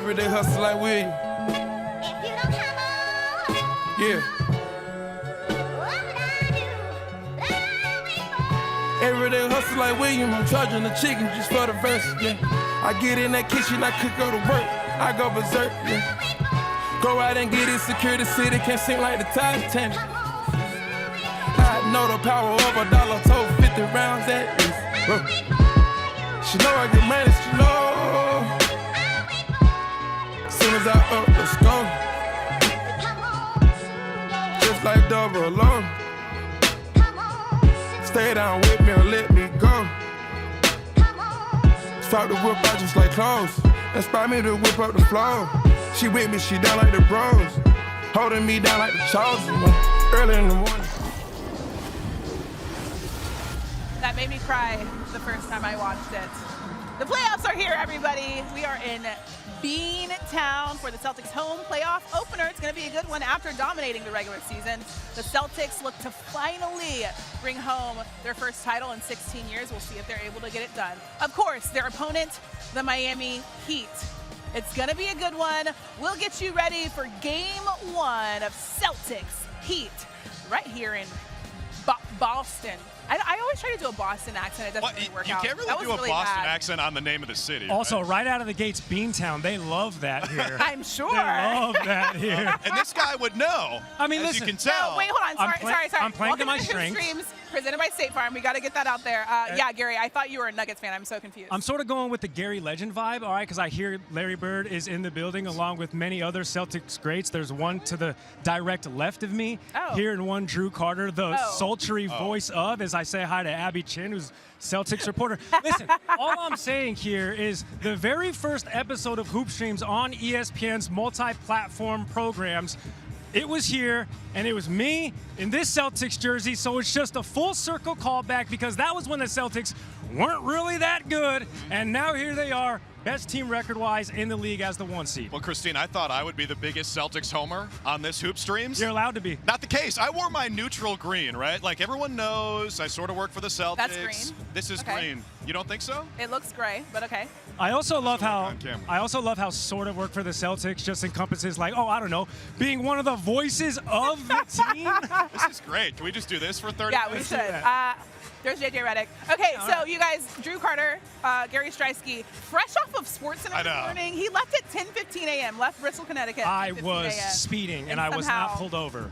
Everyday hustle like William. Yeah. Everyday hustle like William. I'm charging the chicken just for the verse, yeah. I get in that kitchen, I cook, go to work. I go berserk, yeah. Go out and get it, secure the city, can't seem like the tide change. I know the power of $1, told 50 rounds at least. She know I get money, she know. As soon as I up, let's go. Just like double alone. Stay down with me or let me go. Start to whip out just like clothes. Inspire me to whip up the flow. She with me, she down like the bros. Holding me down like the chosen one. Early in the morning. That made me cry the first time I watched it. The playoffs are here, everybody. We are in Beantown for the Celtics home playoff opener. It's going to be a good one after dominating the regular season. The Celtics look to finally bring home their first title in 16 years. We'll see if they're able to get it done. Of course, their opponent, the Miami Heat. It's going to be a good one. We'll get you ready for game one of Celtics Heat right here in Boston. I always try to do a Boston accent. It doesn't really work out. You can't really do a Boston accent on the name of the city. Also, right out of the gates, Beantown, they love that here. I'm sure. They love that here. And this guy would know. I mean, as listen. you can tell. No, wait, hold on. Sorry. I'm playing to Welcome my strengths. Streams presented by State Farm. We got to get that out there. Yeah, Gary, I thought you were a Nuggets fan. I'm so confused. I'm sort of going with the Gary Legend vibe, all right, because I hear Larry Bird is in the building along with many other Celtics greats. There's one to the direct left of me. Here and one Drew Carter, the sultry voice of, as I say hi to Abby Chin, who's Celtics reporter. Listen, all I'm saying here is the very first episode of Hoop Streams on ESPN's multi-platform programs, it was here, and it was me in this Celtics jersey, so it's just a full circle callback because that was when the Celtics weren't really that good, and now here they are, best team record-wise in the league as the 1 seed. Well, Christine, I thought I would be the biggest Celtics homer on this Hoop Streams. You're allowed to be. Not the case. I wore my neutral green, right? Like everyone knows, I sort of work for the Celtics. That's green. This is green. You don't think so? It looks gray, but okay. I also love how sort of work for the Celtics just encompasses like, oh, I don't know, being one of the voices of the team. This is great. Can we just do this for 30 minutes? Yeah, we should. There's JJ Redick. Okay, so you guys, Drew Carter, Gary Striewski, fresh off of SportsCenter this morning. He left at 10:15 a.m., left Bristol, Connecticut. I was speeding, and I was not pulled over.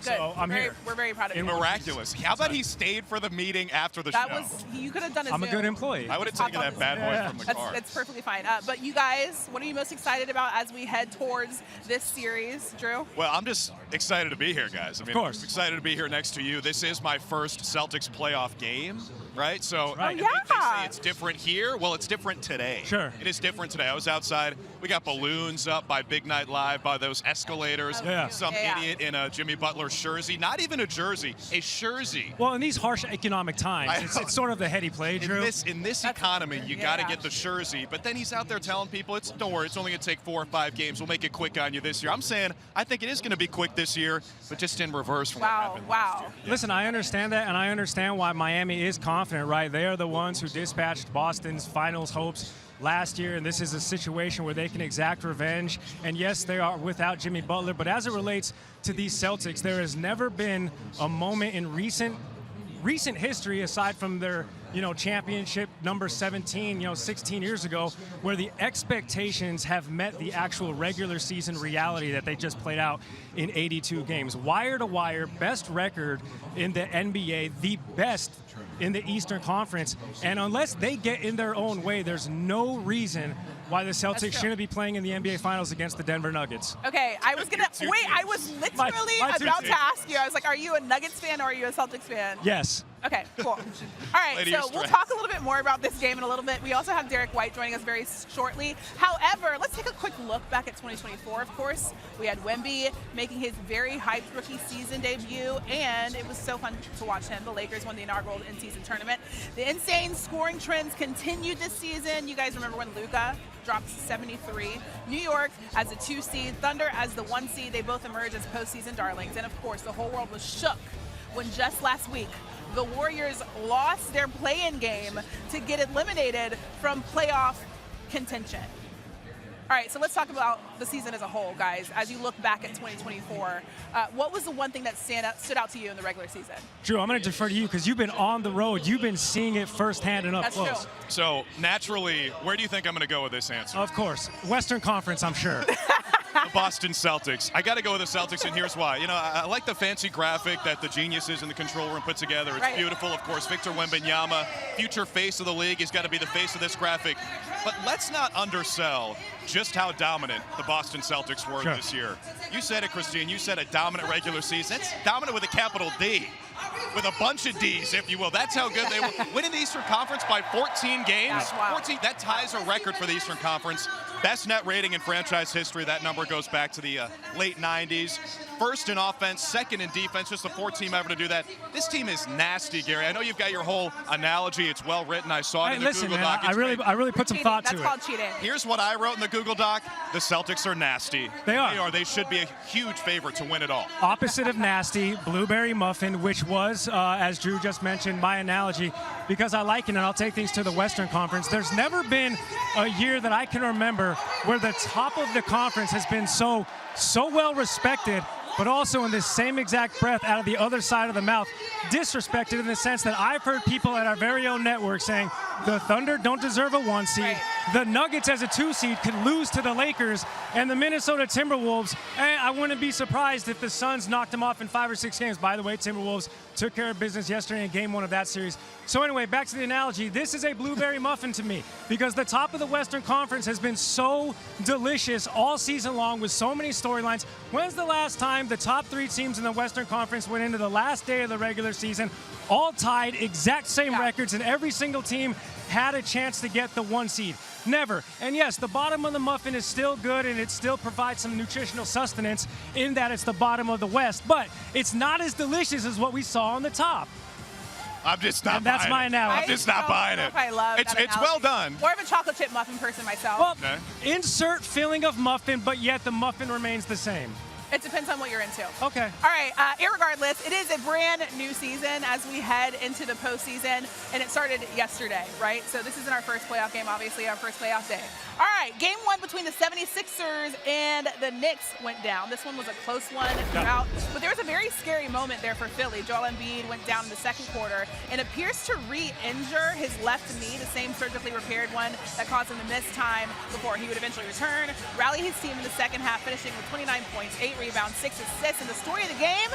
Good. So I'm here. We're very proud of you. Miraculous. How about he stayed for the meeting after the show? You could have done a I'm Zoom. a good employee. I would have taken that bad boy from the car. It's perfectly fine. But you guys, what are you most excited about as we head towards this series, Drew? Well, I'm just excited to be here, guys. I mean, of course. I'm excited to be here next to you. This is my first Celtics playoff game, right? So right. They say it's different here. Well, it's different today. Sure. It is different today. I was outside. We got balloons up by Big Night Live, by those escalators. Some idiot in a Jimmy Butler jersey. Not even a jersey, a jersey. Well, in these harsh economic times, it's sort of the heady play, Drew. In this economy, you got to get the jersey. But then he's out there telling people, don't worry, it's only going to take 4 or 5 games. We'll make it quick on you this year. I'm saying I think it is going to be quick this year, but just in reverse from what happened last year. Yeah. Listen, I understand that, and I understand why Miami is confident, right? They are the ones who dispatched Boston's finals hopes last year, and this is a situation where they can exact revenge. And yes, they are without Jimmy Butler, but as it relates to these Celtics, there has never been a moment in recent history, aside from their championship number 17 16 years ago, where the expectations have met the actual regular season reality that they just played out in 82 games. Wire to wire, best record in the NBA, the best in the Eastern Conference, and unless they get in their own way, there's no reason why the Celtics shouldn't be playing in the NBA Finals against the Denver Nuggets. Okay, I was literally about to ask you. I was like, are you a Nuggets fan or are you a Celtics fan? Yes. Okay, cool. All right, so we'll talk a little bit more about this game in a little bit. We also have Derrick White joining us very shortly. However, let's take a quick look back at 2024, of course. We had Wemby making his very hyped rookie season debut, and it was so fun to watch him. The Lakers won the inaugural in-season tournament. The insane scoring trends continued this season. You guys remember when Luka dropped 73. New York as a 2 seed, Thunder as the 1 seed. They both emerged as postseason darlings. And of course, the whole world was shook when just last week, the Warriors lost their play-in game to get eliminated from playoff contention. All right, so let's talk about the season as a whole, guys. As you look back at 2024, what was the one thing that stood out to you in the regular season? Drew, I'm going to defer to you because you've been on the road. You've been seeing it firsthand and up That's close. True. So, naturally, where do you think I'm going to go with this answer? Of course. Western Conference, I'm sure. The Boston Celtics. I got to go with the Celtics, and here's why. You know, I like the fancy graphic that the geniuses in the control room put together. It's beautiful. Of course, Victor Wembanyama, future face of the league. He's got to be the face of this graphic. But let's not undersell just how dominant the Boston Celtics were this year. You said it, Christine. You said a dominant regular season. That's dominant with a capital D. With a bunch of D's, if you will. That's how good they were. Winning the Eastern Conference by 14 games. Wow. 14, that ties a record for the Eastern Conference. Best net rating in franchise history. That number goes back to the late 90s. First in offense, second in defense. Just the fourth team ever to do that. This team is nasty, Gary. I know you've got your whole analogy. It's well written. I saw it in the Google Doc. I really put some thought to it. That's called cheating. Here's what I wrote in the Google Doc. The Celtics are nasty. They are. They should be a huge favorite to win it all. Opposite of nasty, blueberry muffin, which was, as Drew just mentioned, my analogy, because I like it, and I'll take things to the Western Conference. There's never been a year that I can remember where the top of the conference has been so well respected, but also in this same exact breath out of the other side of the mouth, disrespected in the sense that I've heard people at our very own network saying the Thunder don't deserve a 1 seed, the Nuggets as a 2 seed could lose to the Lakers, and the Minnesota Timberwolves, I wouldn't be surprised if the Suns knocked them off in 5 or 6 games. By the way, Timberwolves took care of business yesterday in game 1 of that series. So anyway, back to the analogy. This is a blueberry muffin to me because the top of the Western Conference has been so delicious all season long with so many storylines. When's the last time the top 3 teams in the Western Conference went into the last day of the regular season, all tied, exact same records, and every single team had a chance to get the 1 seed? Never. And yes, the bottom of the muffin is still good, and it still provides some nutritional sustenance in that it's the bottom of the West, but it's not as delicious as what we saw on the top. I'm just not buying it. That's my analogy. I'm just not buying it. I love it's well done. More of a chocolate chip muffin person myself. Well, insert filling of muffin, but yet the muffin remains the same. It depends on what you're into. Okay. All right, irregardless, it is a brand new season as we head into the postseason, and it started yesterday, right? So this isn't our first playoff game, obviously, our first playoff day. All right, game 1 between the 76ers and the Knicks went down. This one was a close one throughout, but there was a very scary moment there for Philly. Joel Embiid went down in the second quarter and appears to re-injure his left knee, the same surgically repaired one that caused him to miss time before he would eventually return, rally his team in the second half, finishing with 29 points, 8 rebounds, 6 assists. And the story of the game,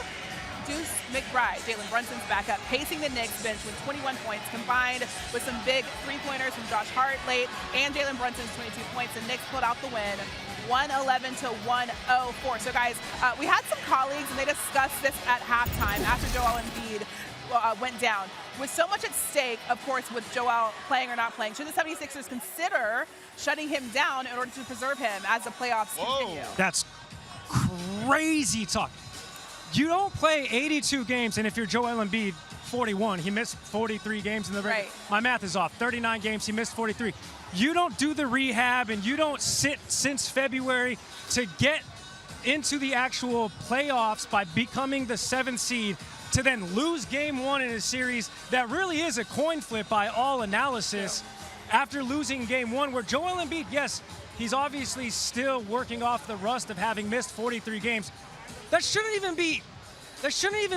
Deuce McBride, Jalen Brunson's backup, pacing the Knicks bench with 21 points, combined with some big three-pointers from Josh Hart late and Jalen Brunson's 22 points. The Knicks pulled out the win, 111 to 104. So guys, we had some colleagues and they discussed this at halftime after Joel Embiid went down. With so much at stake, of course, with Joel playing or not playing, should the 76ers consider shutting him down in order to preserve him as the playoffs continue? That's crazy talk. You don't play 82 games, and if you're Joel Embiid, 41. He missed 43 games in the regular. My math is off. 39 games, he missed 43. You don't do the rehab, and you don't sit since February to get into the actual playoffs by becoming the 7th seed to then lose game 1 in a series that really is a coin flip by all analysis after losing game 1, where Joel Embiid, yes, he's obviously still working off the rust of having missed 43 games. That shouldn't even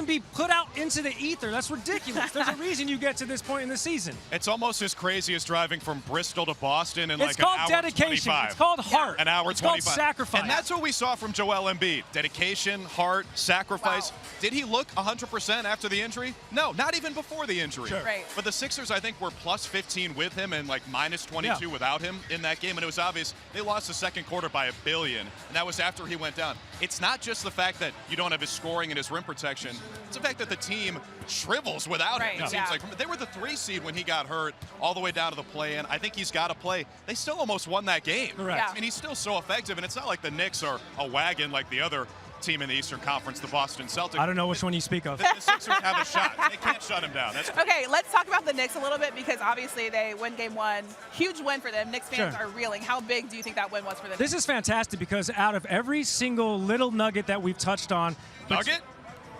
be put out into the ether. That's ridiculous. There's a reason you get to this point in the season. It's almost as crazy as driving from Bristol to Boston in it's like an hour called dedication. 25. It's called heart. An hour it's 25. Called sacrifice. And that's what we saw from Joel Embiid. Dedication, heart, sacrifice. Wow. Did he look 100% after the injury? No, not even before the injury. Sure. Right. But the Sixers, I think, were plus 15 with him and like minus 22 without him in that game. And it was obvious they lost the second quarter by $1 billion. And that was after he went down. It's not just the fact that you don't have his scoring and his rim protection. It's the fact that the team shrivels without him. It seems like they were the 3 seed when he got hurt all the way down to the play-in. I think he's got to play. They still almost won that game. Correct. Yeah. I mean, he's still so effective, and it's not like the Knicks are a wagon like the other team in the Eastern Conference, the Boston Celtics. I don't know which one you speak of. The Sixers have a shot. They can't shut him down. That's Okay, let's talk about the Knicks a little bit because obviously they win game 1. Huge win for them. Knicks fans are reeling. How big do you think that win was for them? This is fantastic because out of every single little nugget that we've touched on. Nugget?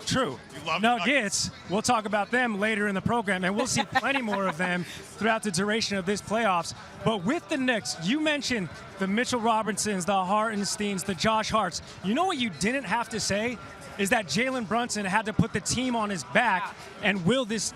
True. You love Nuggets, we'll talk about them later in the program, and we'll see plenty more of them throughout the duration of this playoffs. But with the Knicks, you mentioned the Mitchell Robinsons, the Hartensteins, the Josh Harts. You know what you didn't have to say? Is that Jalen Brunson had to put the team on his back and will this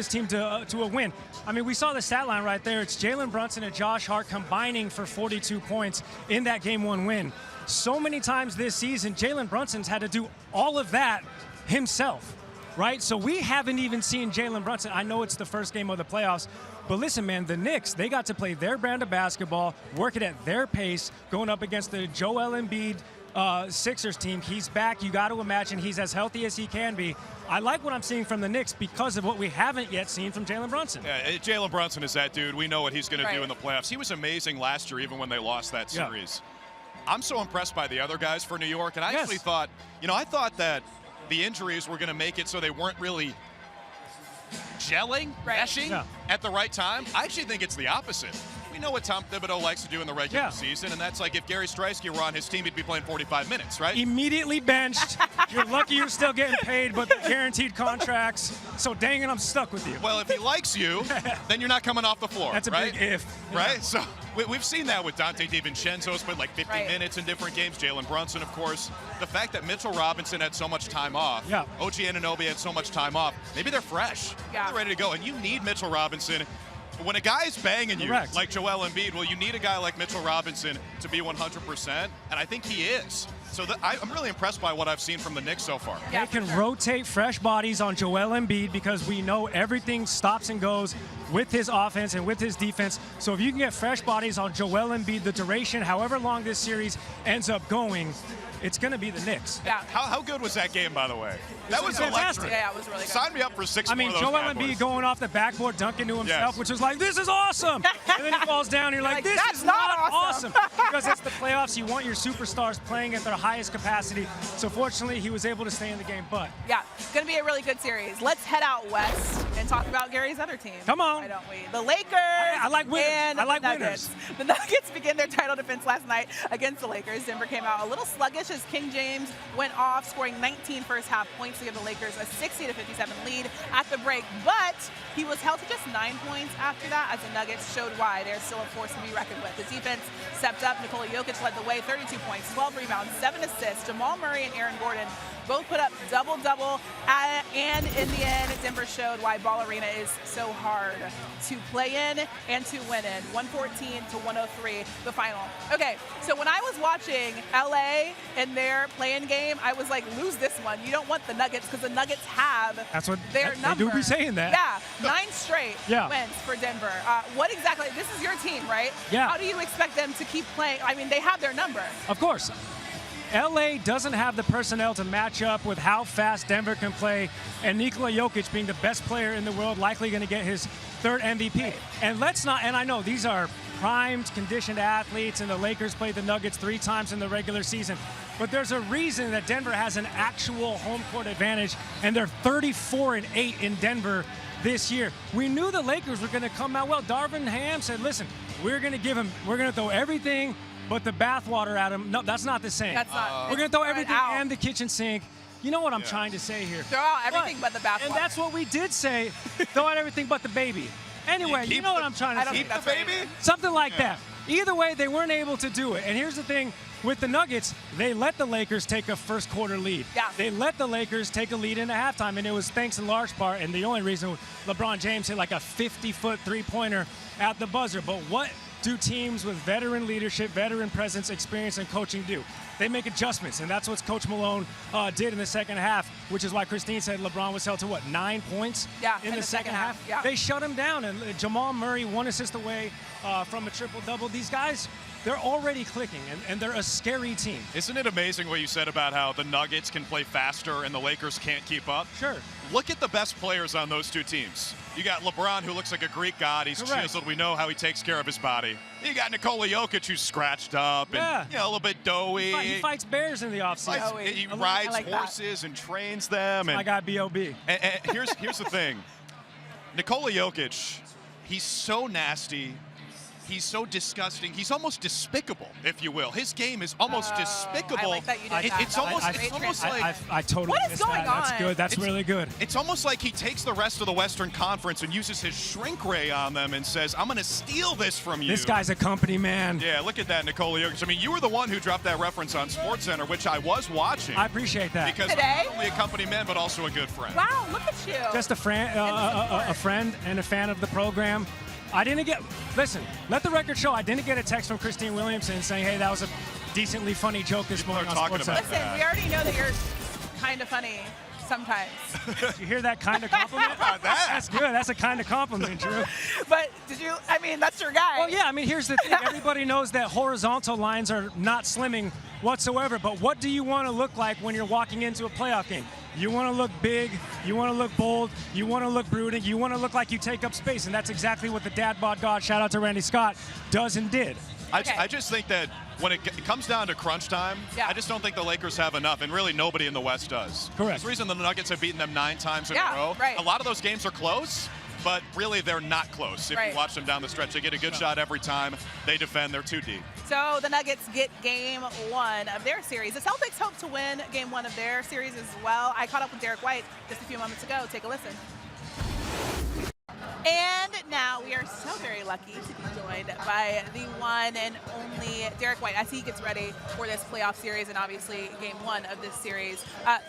team to a win. I mean, we saw the stat line right there. It's Jalen Brunson and Josh Hart combining for 42 points in that Game 1 win. So many times this season, Jalen Brunson's had to do all of that himself, right? So we haven't even seen Jalen Brunson. I know it's the first game of the playoffs, but listen, man, the Knicks, they got to play their brand of basketball, work it at their pace, going up against the Joel Embiid Sixers team. He's back. You got to imagine he's as healthy as he can be. I like what I'm seeing from the Knicks because of what we haven't yet seen from Jalen Brunson. Yeah, Jalen Brunson is that dude. We know what he's going to do in the playoffs. He was amazing last year, even when they lost that series. I'm so impressed by the other guys for New York, and I actually thought, I thought that the injuries were going to make it so they weren't really gelling, meshing at the right time. I actually think it's the opposite. We know what Tom Thibodeau likes to do in the regular season, and that's like if Gary Striewski were on his team, he'd be playing 45 minutes, right? Immediately benched. You're lucky you're still getting paid, but guaranteed contracts. So dang it, I'm stuck with you. Well, if he likes you, then you're not coming off the floor. That's a big if. Right? So we've seen that with Dante DiVincenzo's played like 50 minutes in different games. Jalen Brunson, of course. The fact that Mitchell Robinson had so much time off. OG Anunoby had so much time off. Maybe they're fresh. They're ready to go. And you need Mitchell Robinson. When a guy's banging you, like Joel Embiid, well, you need a guy like Mitchell Robinson to be 100%, and I think he is. So I'm really impressed by what I've seen from the Knicks so far. They can rotate fresh bodies on Joel Embiid because we know everything stops and goes with his offense and with his defense. So if you can get fresh bodies on Joel Embiid, the duration, however long this series ends up going, it's going to be the Knicks. How good was that game, by the really fantastic. Electric. Yeah, it was really good. Sign me up for 6 more of those Joel bad Embiid boys. going off the backboard, dunking to himself, which was like, this is awesome. And then he falls down, and you're like, this is not awesome. Because it's the playoffs. You want your superstars playing at their highest capacity. So fortunately, he was able to stay in the game. But it's going to be a really good series. Let's head out west and talk about Gary's other team. Come on. Why don't we? The Lakers. I like winners. And I like the Nuggets. winners. The Nuggets began their title defense last night against the Lakers. Denver came out a little sluggish as King James went off, scoring 19 first half points to give the Lakers a 60-57 lead at the break. But he was held to just 9 points after that as the Nuggets showed why they're still a force to be reckoned with. The defense stepped up. Nikola Jokic led the way, 32 points, 12 rebounds, 7 assists. Jamal Murray and Aaron Gordon both put up double-double. And in the end, Denver showed why Ball Arena is so hard to play in and to win in. 114-103, the final. Okay, so when I was watching LA in their play-in game, I was like, lose this one. You don't want the Nuggets because the Nuggets have their number. They do be saying that. Yeah, 9 straight wins for Denver. What exactly, this is your team, right? Yeah. How do you expect them to keep playing? I mean, they have their number. Of course. LA doesn't have the personnel to match up with how fast Denver can play, and Nikola Jokic being the best player in the world, likely going to get his 3rd MVP. And I know these are primed, conditioned athletes, and the Lakers played the Nuggets 3 times in the regular season. But there's a reason that Denver has an actual home court advantage, and they're 34-8 in Denver this year. We knew the Lakers were going to come out well. Darvin Ham said, listen, we're going to throw everything but the bathwater at him. No, that's not the same. That's not. We're going to throw everything and the kitchen sink. You know what I'm trying to say here. Throw out everything but the bathwater. And that's what we did say. Throw out everything but the baby. Anyway, you know what I'm trying to say. Keep the baby? Something like that. Either way, they weren't able to do it. And here's the thing. With the Nuggets, they let the Lakers take a first quarter lead. They let the Lakers take a lead into halftime, and it was thanks in large part, and the only reason LeBron James hit like a 50-foot three-pointer at the buzzer. But what do teams with veteran leadership, veteran presence, experience, and coaching do? They make adjustments, and that's what Coach Malone did in the second half, which is why Christine said LeBron was held to, 9 points in the second half? They shut him down, and Jamal Murray 1 assist away from a triple-double. These guys, they're already clicking, and they're a scary team. Isn't it amazing what you said about how the Nuggets can play faster and the Lakers can't keep up? Sure. Look at the best players on those 2 teams. You got LeBron, who looks like a Greek god. He's chiseled. We know how he takes care of his body. You got Nikola Jokic, who's scratched up and a little bit doughy. He fights bears in the offseason. He rides horses and trains them. I got B.O.B. And here's the thing. Nikola Jokic, he's so nasty. he's so disgusting. He's almost despicable, if you will. His game is almost despicable. I like that you did that. It's almost like I totally What is missed going that. That's on? good. That's really good. It's almost like he takes the rest of the Western Conference and uses his shrink ray on them and says, I'm going to steal this from you. This guy's a company man. Yeah, look at that, Nikola Jokic. I mean, you were the one who dropped that reference on SportsCenter, which I was watching. I appreciate that. Because Today? I'm not only a company man, but also a good friend. Wow, look at you. Just a friend and a fan of the program. I didn't get, listen, let the record show, I didn't get a text from Christine Williamson saying, hey, that was a decently funny joke this morning on talking SportsCenter. about Listen, we already know that you're kind of funny sometimes. You hear that kind of compliment? That's good. That's a kind of compliment, Drew. But did you, I mean, that's your guy. Well, yeah, I mean, here's the thing. Everybody knows that horizontal lines are not slimming whatsoever, but what do you want to look like when you're walking into a playoff game? You want to look big, you want to look bold, you want to look brooding, you want to look like you take up space, and that's exactly what the dad bod god, shout out to Randy Scott, does and did. I just think that when it comes down to crunch time, I just don't think the Lakers have enough, and really nobody in the West does. Correct. There's a reason the Nuggets have beaten them 9 times in a row. Right. A lot of those games are close, but really they're not close. If you watch them down the stretch, they get a good shot every time. They defend. They're too deep. So the Nuggets get game 1 of their series. The Celtics hope to win game 1 of their series as well. I caught up with Derrick White just a few moments ago. Take a listen. And now we are so very lucky to be joined by the one and only Derrick White as he gets ready for this playoff series and obviously game 1 of this series.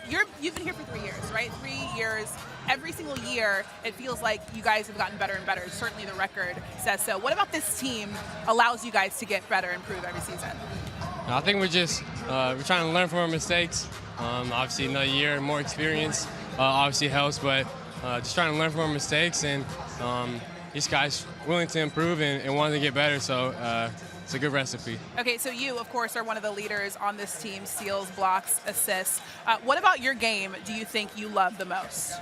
You've been here for 3 years, right? 3 years. Every single year, it feels like you guys have gotten better and better. Certainly the record says so. What about this team allows you guys to get better and improve every season? I think we're just we're trying to learn from our mistakes. Obviously, another year, more experience obviously helps, but just trying to learn from our mistakes, and these guys willing to improve and wanting to get better, so it's a good recipe. Okay, so you, of course, are one of the leaders on this team, steals, blocks, assists. What about your game do you think you love the most?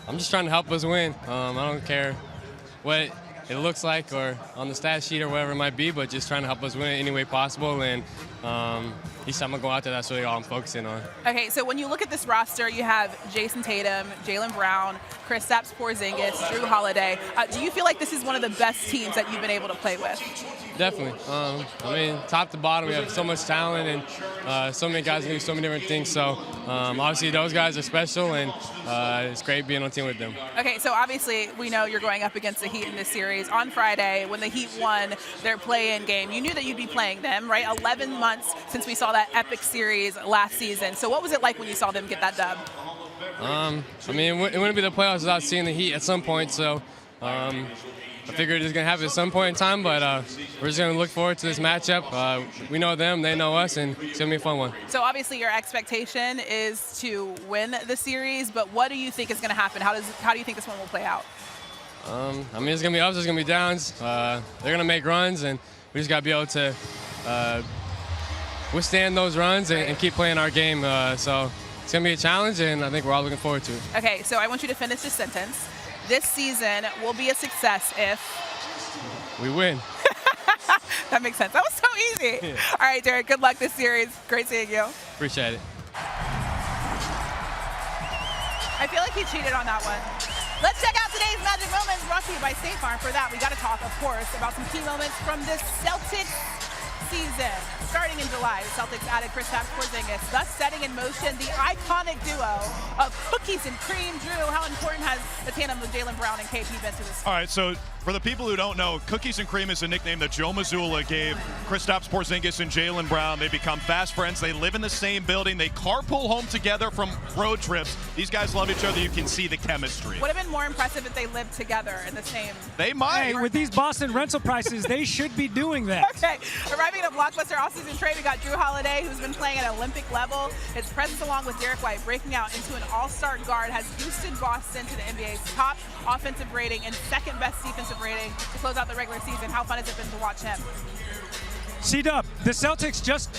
I'm just trying to help us win. I don't care what it looks like or on the stat sheet or whatever it might be, but just trying to help us win any way possible, and each time I go out there, that's really all I'm focusing on. Okay, so when you look at this roster, you have Jason Tatum, Jaylen Brown, Kristaps Porzingis, Drew Holiday. Do you feel like this is one of the best teams that you've been able to play with? Definitely. I mean, top to bottom, we have so much talent, and so many guys can do so many different things. So obviously those guys are special, and it's great being on team with them. Okay, so obviously we know you're going up against the Heat in this series. On Friday, when the Heat won their play-in game, you knew that you'd be playing them, right? 11 months since we saw that epic series last season. So what was it like when you saw them get that dub? I mean, it wouldn't be the playoffs without seeing the Heat at some point, so I figured it was going to happen at some point in time, but we're just going to look forward to this matchup. We know them, they know us, and it's going to be a fun one. So obviously your expectation is to win the series, but what do you think is going to happen? How do you think this one will play out? I mean, it's going to be ups, there's going to be downs. They're going to make runs, and we just got to be able to withstand those runs and keep playing our game. So it's going to be a challenge, and I think we're all looking forward to it. Okay, so I want you to finish this sentence. This season will be a success if we win. That makes sense. That was so easy. Yeah. All right, Derrick, good luck this series. Great seeing you. Appreciate it. I feel like he cheated on that one. Let's check out today's Magic Moments brought to you by State Farm. For that, we got to talk, of course, about some key moments from this Celtics season. Starting in July, the Celtics added Kristaps Porzingis, thus setting in motion the iconic duo of cookies and cream. Drew, how important has the tandem of Jaylen Brown and KP been to this? All right, so for the people who don't know, cookies and cream is a nickname that Joe Mazzulla gave Kristaps Porzingis and Jaylen Brown. They become fast friends. They live in the same building. They carpool home together from road trips. These guys love each other. You can see the chemistry. Would have been more impressive if they lived together in the same. They might. Hey, with these Boston rental prices, they should be doing that. Okay, arriving at a blockbuster off-season trade, we got Drew Holiday, who's been playing at Olympic level. His presence along with Derrick White breaking out into an all-star guard has boosted Boston to the NBA's top offensive rating and second best defensive rating to close out the regular season. How fun has it been to watch him? C-Dub, the Celtics just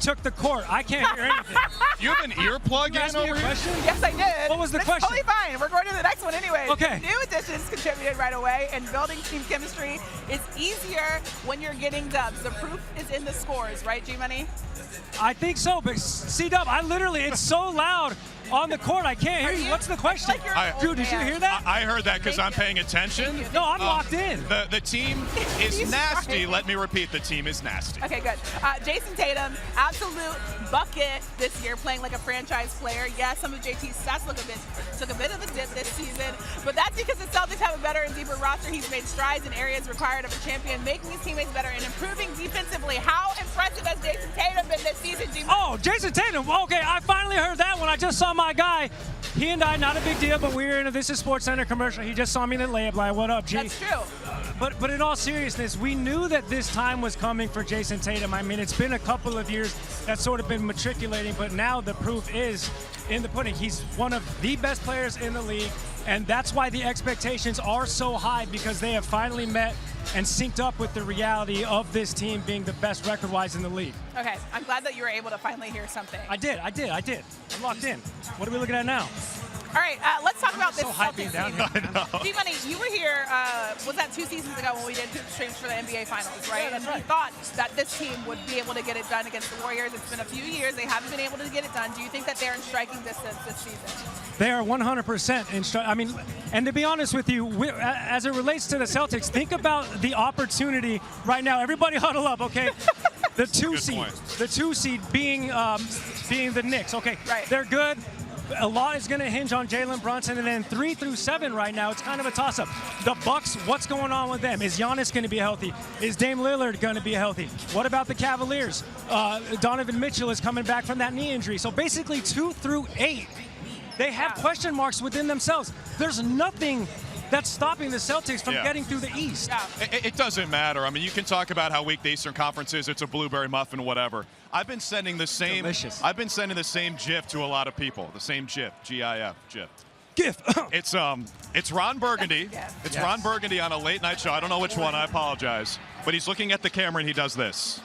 took the court. I can't hear anything. You have an earplug You in asked me over a here? question? Yes, I did. What was the That's question? Totally fine. We're going to the next one anyway. Okay. New additions contributed right away, and building team chemistry is easier when you're getting dubs. The proof is in the scores, right, G-Money? I think so, but C-Dub, it's so loud on the court, I can't hear you. What's the question? Like you're an old Dude, did you man. hear that? I heard that because I'm Thank you. paying attention. No, I'm locked in. The team is He's nasty. trying. Let me repeat, the team is nasty. Okay, good. Jason Tatum, absolute bucket this year, playing like a franchise player. Yeah, some of JT's stats took a bit of a dip this season, but that's because the Celtics have a better and deeper roster. He's made strides in areas required of a champion, making his teammates better and improving defensively. How impressive has Jason Tatum been this season, G? Oh, Jason Tatum. Okay, I finally heard that one. I just saw my guy. He and I, not a big deal, but we're in a This Is Sports Center commercial. He just saw me in the layup line. What up, G? That's true. But in all seriousness, we knew that this time was coming for Jason Tatum. I mean, it's been a couple of years that's sort of been matriculating, but now the proof is in the pudding. He's one of the best players in the league, and that's why the expectations are so high, because they have finally met and synced up with the reality of this team being the best record-wise in the league. Okay, I'm glad that you were able to finally hear something. I did. I'm locked in. What are we looking at now? All right, let's talk about this So hyped being Celtics down team. here. G-Money, you were here, was that 2 seasons ago when we did hoop streams for the NBA Finals, right? Yeah, that's and right. we thought that this team would be able to get it done against the Warriors. It's been a few years. They haven't been able to get it done. Do you think that they're in striking distance this season? They are 100% in. I mean, and to be honest with you, as it relates to the Celtics, think about the opportunity right now. Everybody huddle up, okay? The two seed being the Knicks. Okay, Right. They're good. A lot is going to hinge on Jalen Brunson, and then 3 through 7 right now, it's kind of a toss-up. The Bucks, what's going on with them? Is Giannis going to be healthy? Is Dame Lillard going to be healthy? What about the Cavaliers? Donovan Mitchell is coming back from that knee injury. So basically 2 through 8, they have question marks within themselves. There's nothing that's stopping the Celtics from getting through the East. Yeah. It doesn't matter. I mean, you can talk about how weak the Eastern Conference is. It's a blueberry muffin, whatever. I've been sending the same. Delicious. I've been sending the same GIF to a lot of people. The same GIF, GIF, GIF. GIF. It's Ron Burgundy. Yes. It's Yes. Ron Burgundy on a late night show. I don't know which one. I apologize. But he's looking at the camera and he does this.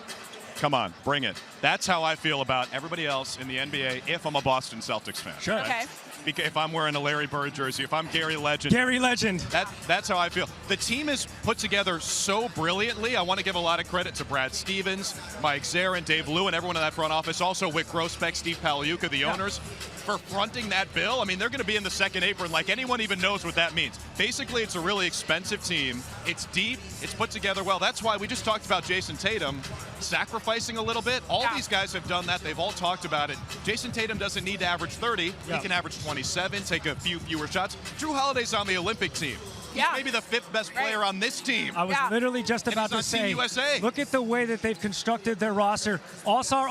Come on, bring it. That's how I feel about everybody else in the NBA if I'm a Boston Celtics fan. Sure. Okay. Because if I'm wearing a Larry Bird jersey, if I'm Gary Legend. Gary Legend. That's how I feel. The team is put together so brilliantly. I want to give a lot of credit to Brad Stevens, Mike Zarin, Dave Liu, and everyone in that front office. Also, Wick Grossbeck, Steve Paliuca, the owners, for fronting that bill. I mean, they're going to be in the second apron like anyone even knows what that means. Basically, it's a really expensive team. It's deep. It's put together well. That's why we just talked about Jason Tatum sacrificing a little bit. All these guys have done that. They've all talked about it. Jason Tatum doesn't need to average 30. Yeah. He can average 27, take a few fewer shots. Drew Holiday's on the Olympic team. He's Yeah. maybe the 5th best player on this team. I was literally just And about he's to on Team say, USA. look at the way that they've constructed their roster. All-star,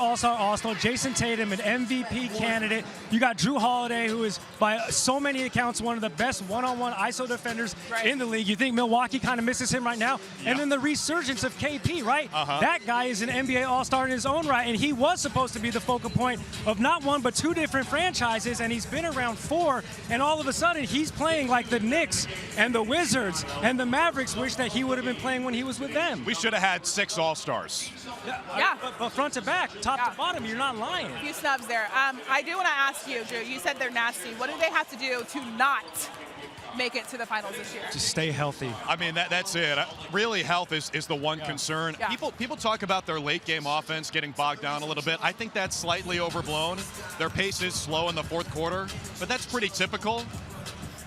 Jason Tatum, an MVP candidate. You got Drew Holiday, who is by so many accounts one of the best one-on-one ISO defenders in the league. You think Milwaukee kind of misses him right now? Yeah. And then the resurgence of KP, right? That guy is an NBA All-Star in his own right, and he was supposed to be the focal point of not one but 2 different franchises, and he's been around 4, and all of a sudden he's playing like the Knicks and the Wizards and the Mavericks wish that he would have been playing when he was with them. We should have had 6 All-Stars. Yeah. But front to back, top to bottom, you're not lying. A few snubs there. I do want to ask you, Drew, you said they're nasty. What do they have to do to not make it to the finals this year? Just stay healthy. I mean, that's it. Really, health is the one concern. Yeah. People talk about their late game offense getting bogged down a little bit. I think that's slightly overblown. Their pace is slow in the 4th quarter, but that's pretty typical.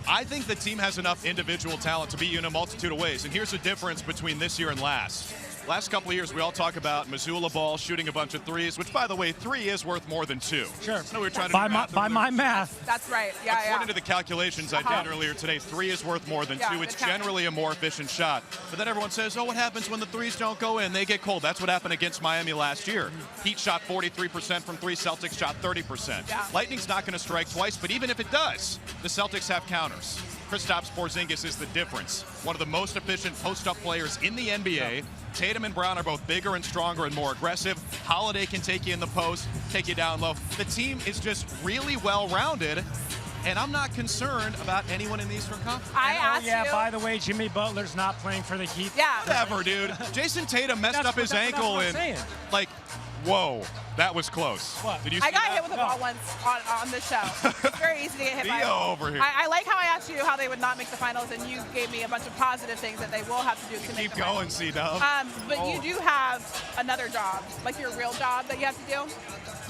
I think the team has enough individual talent to beat you in a multitude of ways. And here's the difference between this year and last. Last couple of years, we all talk about Missoula Ball shooting a bunch of threes, which, by the way, 3 is worth more than 2. Sure. I know we were trying to By do math my earlier. math. That's right. Yeah, According to the calculations I did earlier today, 3 is worth more than 2. It's good count. generally a more efficient shot. But then everyone says, oh, what happens when the 3s don't go in? They get cold. That's what happened against Miami last year. Heat shot 43% from 3. Celtics shot 30%. Yeah. Lightning's not going to strike twice, but even if it does, the Celtics have counters. Kristaps Porzingis is the difference. One of the most efficient post-up players in the NBA. Tatum and Brown are both bigger and stronger and more aggressive. Holiday can take you in the post, take you down low. The team is just really well-rounded, and I'm not concerned about anyone in the Eastern Conference. I asked you. By the way, Jimmy Butler's not playing for the Heat. Yeah. Whatever, dude. Jason Tatum messed up his ankle, what I'm and saying. like Whoa, that was close. What? Did you see I got that? hit with a ball once on this show. It's very easy to get hit by a Theo ball. over here. I like how I asked you how they would not make the finals, and you gave me a bunch of positive things that they will have to do to make Keep the going, finals. C-Dub. But you do have another job, like your real job that you have to do.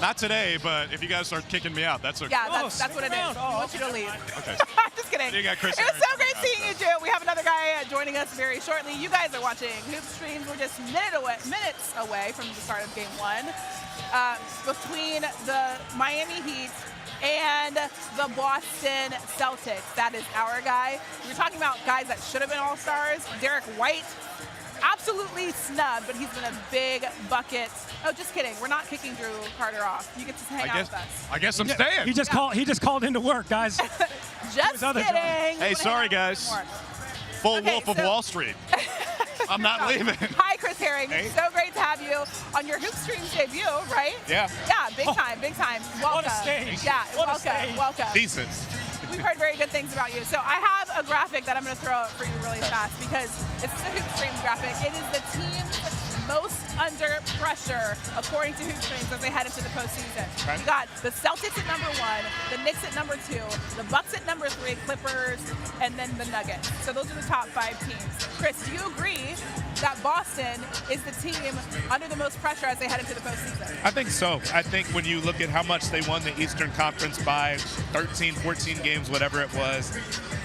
Not today, but if you guys start kicking me out, that's okay. Yeah, that's what it is. around. I want you to leave. Okay. Just kidding. You got Chris It was Aaron so great coming seeing you, Drew. We have another guy joining us very shortly. You guys are watching Hoop Streams. We're just minutes away from the start of Game 1 between the Miami Heat and the Boston Celtics. That is our guy. We were talking about guys that should have been All-Stars. Derrick White, absolutely snubbed, but he's been a big bucket. Oh, just kidding. We're not kicking Drew Carter off. You get to hang out with us. I guess I'm staying. He just called into work, guys. Just other kidding. job. Hey, sorry, guys. Full Okay, Wolf of so- Wall Street. I'm not leaving. Hi, Chris Herring. Hey. So great to have you on your Hoop Streams debut, right? Yeah. Yeah, big time, big time. Welcome. What a stage. Yeah, What a welcome, stage. welcome. Decent. We've heard very good things about you. So I have a graphic that I'm going to throw out for you really fast because it's the Hoop Streams graphic. It is the team's most under pressure according to Hoop Streams as they head into the postseason. Okay. You got the Celtics at number 1, the Knicks at number 2, the Bucks at number 3, Clippers, and then the Nuggets. So those are the top 5 teams. Chris, do you agree that Boston is the team under the most pressure as they head into the postseason? I think so. I think when you look at how much they won the Eastern Conference by 13, 14 games, whatever it was,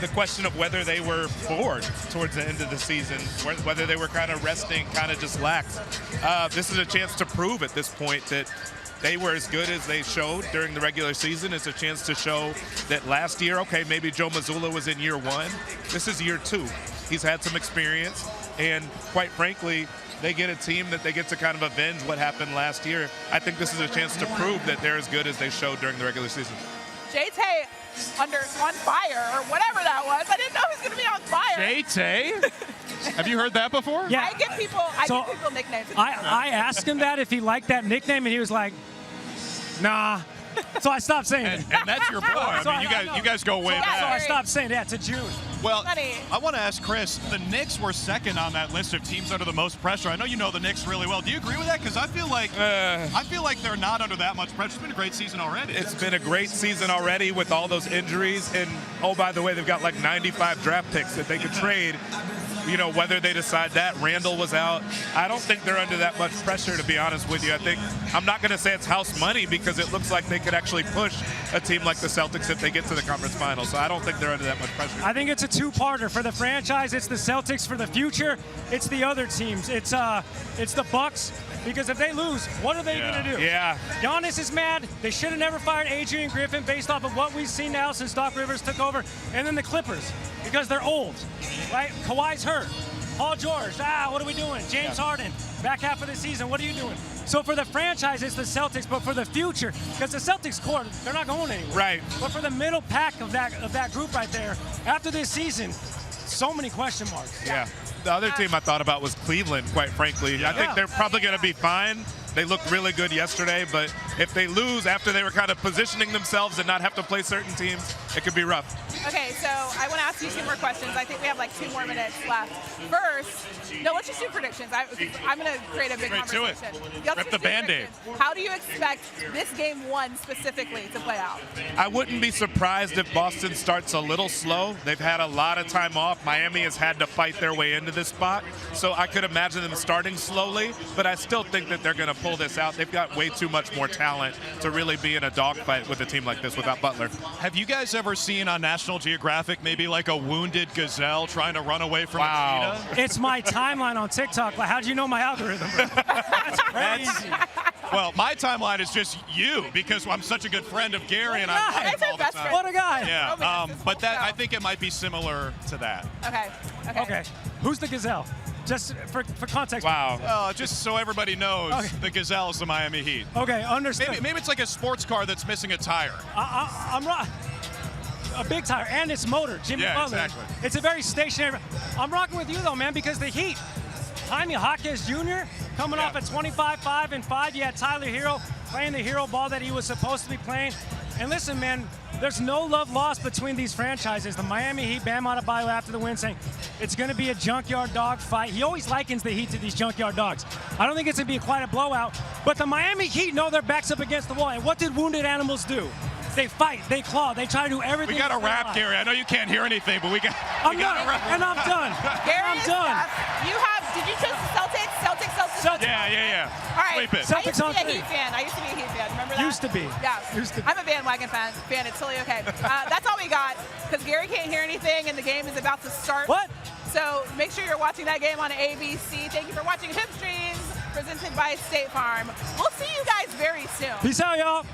the question of whether they were bored towards the end of the season, whether they were kind of resting, kind of just lax. This is a chance to prove at this point that they were as good as they showed during the regular season. It's a chance to show that last year, okay, maybe Joe Mazzulla was in year 1. This is year 2. He's had some experience, and quite frankly, they get a team that they get to kind of avenge what happened last year. I think this is a chance to prove that they're as good as they showed during the regular season. J-Tay on fire or whatever that was. I didn't know he was going to be on fire. Tay? Have you heard that before? Yeah. I give people nicknames. I asked him that if he liked that nickname, and he was like, nah. So I stopped saying it. And that's your boy. I mean, you guys go way Yeah, back. So I stopped saying that to June. Well, Funny. I want to ask Chris, the Knicks were second on that list of teams under the most pressure. I know you know the Knicks really well. Do you agree with that? Because I feel like they're not under that much pressure. It's been a great season already. It's been a great season already with all those injuries. And, oh, by the way, they've got like 95 draft picks that they could trade. You know, whether they decide that. Randall was out. I don't think they're under that much pressure, to be honest with you. I'm not going to say it's house money because it looks like they could actually push a team like the Celtics if they get to the conference finals. So I don't think they're under that much pressure. I think it's a two-parter. For the franchise, it's the Celtics. For the future, it's the other teams. It's the Bucks. Because if they lose, what are they going to do? Yeah. Giannis is mad. They should have never fired Adrian Griffin based off of what we've seen now since Doc Rivers took over. And then the Clippers, because they're old, right? Kawhi's hurt. Paul George, what are we doing? James Harden, back half of the season, what are you doing? So for the franchise, it's the Celtics, but for the future, because the Celtics core, they're not going anywhere. Right. But for the middle pack of that group right there, after this season, so many question marks. Yeah. The other team I thought about was Cleveland, quite frankly. I think they're probably going to be fine. They looked really good yesterday, but if they lose after they were kind of positioning themselves and not have to play certain teams, it could be rough. Okay, so I want to ask you 2 more questions. I think we have like 2 more minutes left. First, let's just do predictions. I'm going to create a big conversation. Rip the Band-Aid. How do you expect this Game 1 specifically to play out? I wouldn't be surprised if Boston starts a little slow. They've had a lot of time off. Miami has had to fight their way into this spot, so I could imagine them starting slowly, but I still think that they're going to pull this out. They've got way too much more talent to really be in a dogfight with a team like this without Butler. Have you guys ever seen on National Geographic maybe like a wounded gazelle trying to run away from a cheetah? It's my timeline on TikTok. Like, how'd you know my algorithm, bro? That's crazy. Well, my timeline is just you because I'm such a good friend of Gary and I'm That's our best friend. What a guy. Yeah, but I think it might be similar to that. Okay. Who's the gazelle? Just for context. Wow. Just so everybody knows, Okay. the Gazelle is the Miami Heat. Okay, understood. Maybe it's like a sports car that's missing a tire. I'm right. A big tire, and it's motor. Jimmy Butler. Exactly. It's a very stationary. I'm rocking with you, though, man, because the Heat. Jaime Jaquez Jr. coming off at 25, 5, and 5. You had Tyler Hero playing the hero ball that he was supposed to be playing. And listen, man, there's no love lost between these franchises. The Miami Heat, Bam Adebayo after the win saying it's going to be a junkyard dog fight. He always likens the Heat to these junkyard dogs. I don't think it's going to be quite a blowout, But the Miami Heat know their back's up against the wall. And what did wounded animals do? They fight, they claw, they try to do everything. We got a wrap, Gary. I know you can't hear anything, but we got I'm a wrap. And I'm done. Gary, I'm done. Did you choose the Celtics? Celtics. Yeah. All right. Sweep it. Celtics I used to be a Heat fan. Remember that? Used to be. Yeah. Used to be. I'm a bandwagon fan. It's totally okay. That's all we got because Gary can't hear anything and the game is about to start. What? So make sure you're watching that game on ABC. Thank you for watching Hoop Streams presented by State Farm. We'll see you guys very soon. Peace out, y'all.